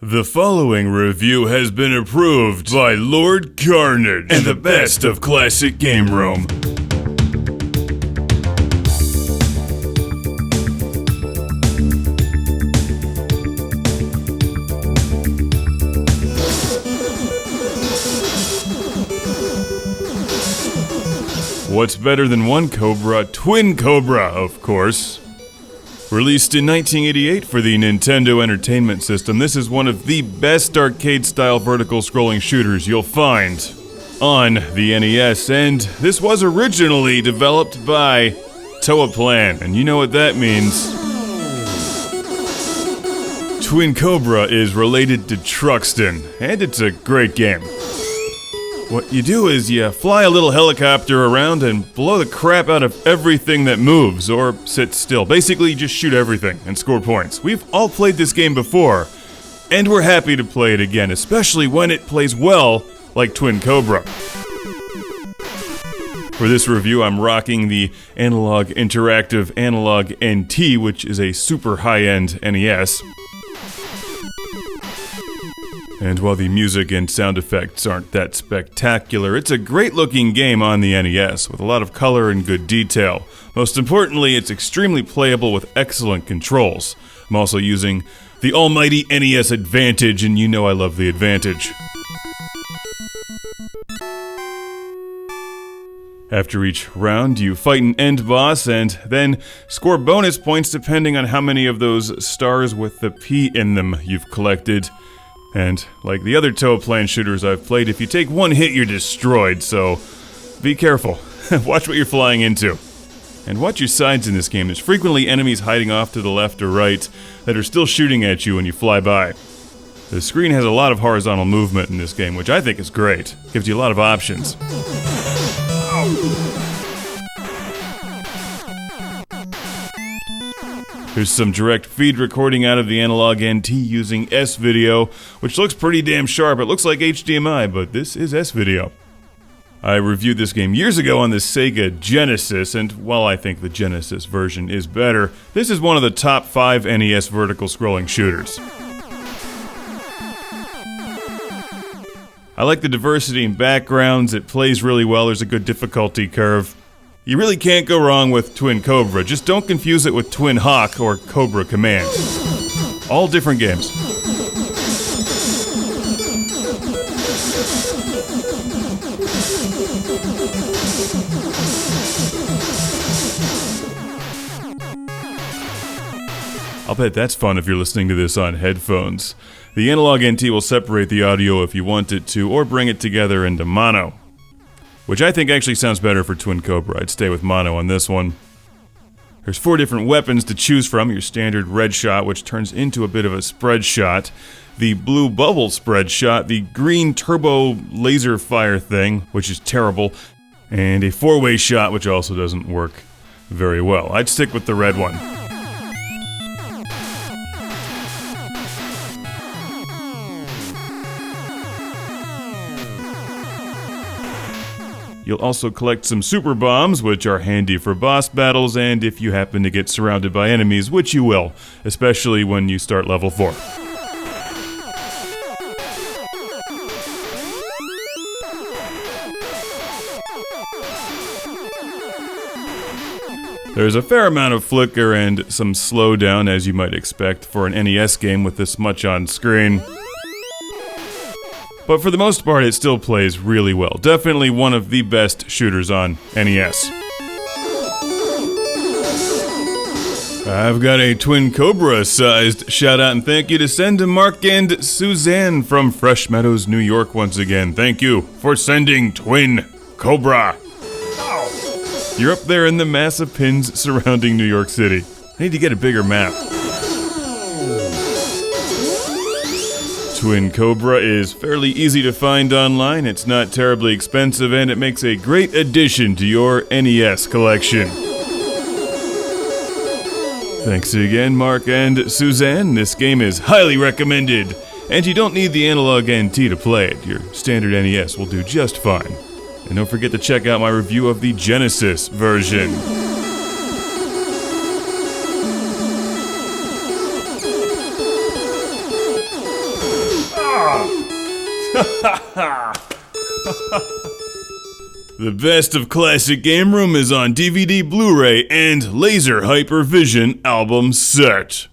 The following review has been approved by Lord Carnage and the best of classic game room. What's better than one Cobra? Twin Cobra, of course. Released in 1988 for the Nintendo Entertainment System, this is one of the best arcade-style vertical scrolling shooters you'll find on the NES, and this was originally developed by Toaplan, and you know what that means. Twin Cobra is related to Truxton, and it's a great game. What you do is you fly a little helicopter around and blow the crap out of everything that moves or sits still. Basically, you just shoot everything and score points. We've all played this game before, and we're happy to play it again, especially when it plays well like Twin Cobra. For this review, I'm rocking the Analogue Interactive Analogue NT, which is a super high-end NES. And while the music and sound effects aren't that spectacular, it's a great-looking game on the NES, with a lot of color and good detail. Most importantly, it's extremely playable with excellent controls. I'm also using the almighty NES Advantage, and you know I love the Advantage. After each round, you fight an end boss and then score bonus points depending on how many of those stars with the P in them you've collected. And like the other Toaplan shooters I've played, if you take one hit, you're destroyed, so be careful. Watch what you're flying into. And watch your sides in this game. There's frequently enemies hiding off to the left or right that are still shooting at you when you fly by. The screen has a lot of horizontal movement in this game, which I think is great. Gives you a lot of options. Here's some direct feed recording out of the Analogue NT using S-Video, which looks pretty damn sharp. It looks like HDMI, but this is S-Video. I reviewed this game years ago on the Sega Genesis, and while I think the Genesis version is better, this is one of the top 5 NES vertical scrolling shooters. I like the diversity in backgrounds, it plays really well, there's a good difficulty curve. You really can't go wrong with Twin Cobra, just don't confuse it with Twin Hawk or Cobra Command. All different games. I'll bet that's fun if you're listening to this on headphones. The Analogue NT will separate the audio if you want it to, or bring it together into mono. Which I think actually sounds better for Twin Cobra. I'd stay with mono on this one. There's 4 different weapons to choose from. Your standard red shot, which turns into a bit of a spread shot. The blue bubble spread shot. The green turbo laser fire thing, which is terrible. And a 4-way shot, which also doesn't work very well. I'd stick with the red one. You'll also collect some super bombs, which are handy for boss battles, and if you happen to get surrounded by enemies, which you will, especially when you start level 4. There's a fair amount of flicker and some slowdown, as you might expect for an NES game with this much on screen. But for the most part, it still plays really well. Definitely one of the best shooters on NES. I've got a Twin Cobra-sized shout-out and thank you to send to Mark and Suzanne from Fresh Meadows, New York once again. Thank you for sending Twin Cobra. You're up there in the massive pins surrounding New York City. I need to get a bigger map. Twin Cobra is fairly easy to find online, it's not terribly expensive, and it makes a great addition to your NES collection. Thanks again, Mark and Suzanne. This game is highly recommended, and you don't need the Analogue NT to play it. Your standard NES will do just fine. And don't forget to check out my review of the Genesis version. The best of Classic Game Room is on DVD, Blu-ray, and Laser Hypervision album set.